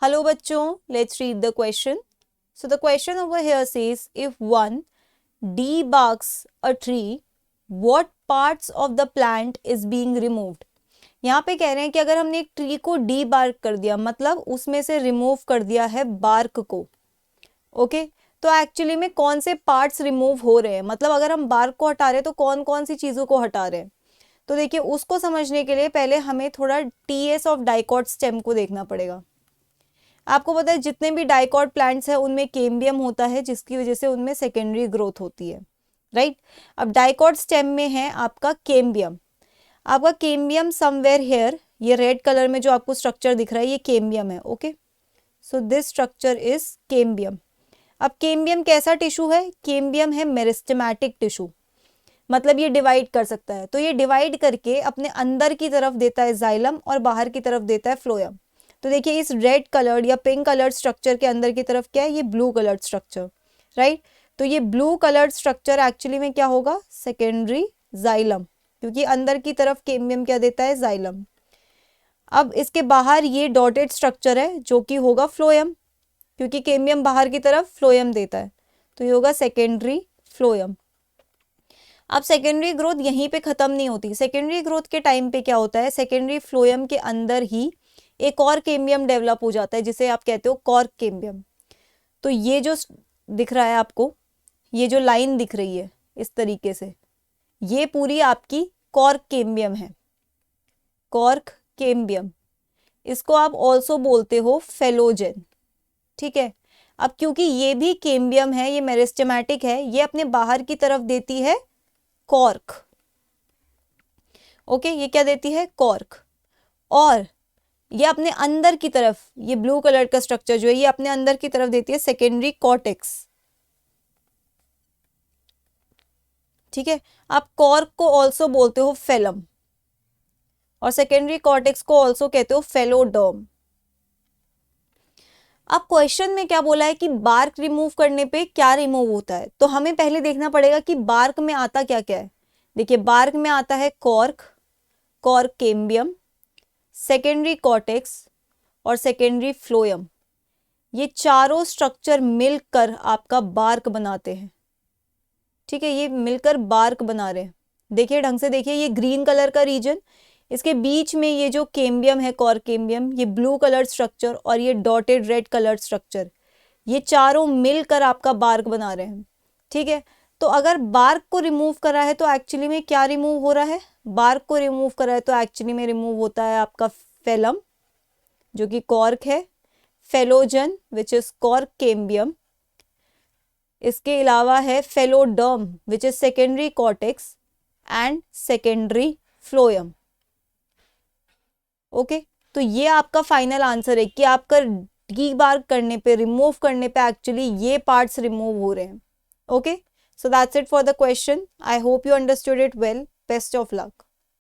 Hello bachcho, let's read the question. So the question over here says, if one debarks a tree, what parts of the plant is being removed? यहाँ पे कह रहे हैं कि अगर हमने एक ट्री को डीबार्क कर दिया, मतलब उसमें से रिमूव कर दिया है बार्क को, ओके तो एक्चुअली में कौन से पार्ट्स रिमूव हो रहे हैं, मतलब अगर हम बार्क को हटा रहे हैं तो कौन कौन सी चीज़ों को हटा रहे हैं। तो देखिए, उसको समझने के लिए पहले हमें थोड़ा टीएस ऑफ डाइकॉट स्टेम को देखना पड़ेगा। आपको पता है जितने भी डाइकॉट प्लांट्स हैं उनमें कैम्बियम होता है, जिसकी वजह से उनमें सेकेंडरी ग्रोथ होती है, राइट। अब डाइकॉट स्टेम में है आपका कैम्बियम। आपका कैम्बियम समवेयर हेयर, ये रेड कलर में जो आपको स्ट्रक्चर दिख रहा है ये कैम्बियम है, okay. So this structure is cambium. अब कैम्बियम कैसा टिश्यू है? कैम्बियम है मेरिस्टेमेटिक टिश्यू, मतलब ये डिवाइड कर सकता है। तो ये डिवाइड करके अपने अंदर की तरफ देता है जाइलम और बाहर की तरफ देता है फ्लोयम। तो देखिए, इस रेड कलर्ड या पिंक कलर्ड स्ट्रक्चर के अंदर की तरफ क्या है? ये ब्लू कलर्ड स्ट्रक्चर, राइट। तो ये ब्लू कलर्ड स्ट्रक्चर एक्चुअली में क्या होगा? सेकेंडरी जाइलम, क्योंकि अंदर की तरफ कैम्बियम क्या देता है? जाइलम। अब इसके बाहर ये डॉटेड स्ट्रक्चर है जो कि होगा फ्लोयम, क्योंकि कैम्बियम बाहर की तरफ फ्लोयम देता है, तो ये होगा सेकेंडरी फ्लोयम। अब सेकेंडरी ग्रोथ यहीं पे खत्म नहीं होती। सेकेंडरी ग्रोथ के टाइम पे क्या होता है? सेकेंडरी फ्लोयम के अंदर ही एक और कैम्बियम डेवलप हो जाता है, जिसे आप कहते हो कॉर्क कैम्बियम। तो ये जो दिख रहा है आपको, ये जो लाइन दिख रही है इस तरीके से, ये पूरी आपकी कॉर्क कैम्बियम है, कॉर्क कैम्बियम। इसको आप ऑल्सो बोलते हो फेलोजेन, ठीक है। अब क्योंकि ये भी कैम्बियम है, ये मेरिस्टेमेटिक है, ये अपने बाहर की तरफ देती है कॉर्क, ओके। ये क्या देती है? कॉर्क। और ये अपने अंदर की तरफ, ये ब्लू कलर का स्ट्रक्चर जो है, ये अपने अंदर की तरफ देती है सेकेंडरी कॉर्टेक्स, ठीक है। आप कॉर्क को ऑल्सो बोलते हो फेलम, और सेकेंडरी कॉर्टेक्स को ऑल्सो कहते हो फेलोडर्म। अब क्वेश्चन में क्या बोला है कि बार्क रिमूव करने पे क्या रिमूव होता है, तो हमें पहले देखना पड़ेगा कि बार्क में आता क्या क्या है। देखिए, बार्क में आता है cork, cork cambium, secondary cortex और सेकेंडरी फ्लोयम। ये चारों स्ट्रक्चर मिलकर आपका बार्क बनाते हैं, ठीक है। ये मिलकर बार्क बना रहे हैं। देखिए ढंग से देखिए, ये ग्रीन कलर का रीजन, इसके बीच में ये जो कैम्बियम है, कॉर्क कैम्बियम, ये ब्लू कलर स्ट्रक्चर और ये डॉटेड रेड कलर स्ट्रक्चर, ये चारों मिलकर आपका बार्क बना रहे हैं, ठीक है। तो अगर बार्क को रिमूव करा है तो एक्चुअली में क्या रिमूव हो रहा है? बार्क को रिमूव करा है तो एक्चुअली में रिमूव होता है आपका फेलम, जो कि कॉर्क है, phellogen which is cork cambium. इसके अलावा है phelloderm which is secondary cortex and secondary phloem, okay. तो ये आपका फाइनल आंसर है कि आपका डीबार्क करने पे, रिमूव करने पे एक्चुअली ये पार्ट्स रिमूव हो रहे हैं, okay. So that's it for the question. I hope you understood it well. Best of luck.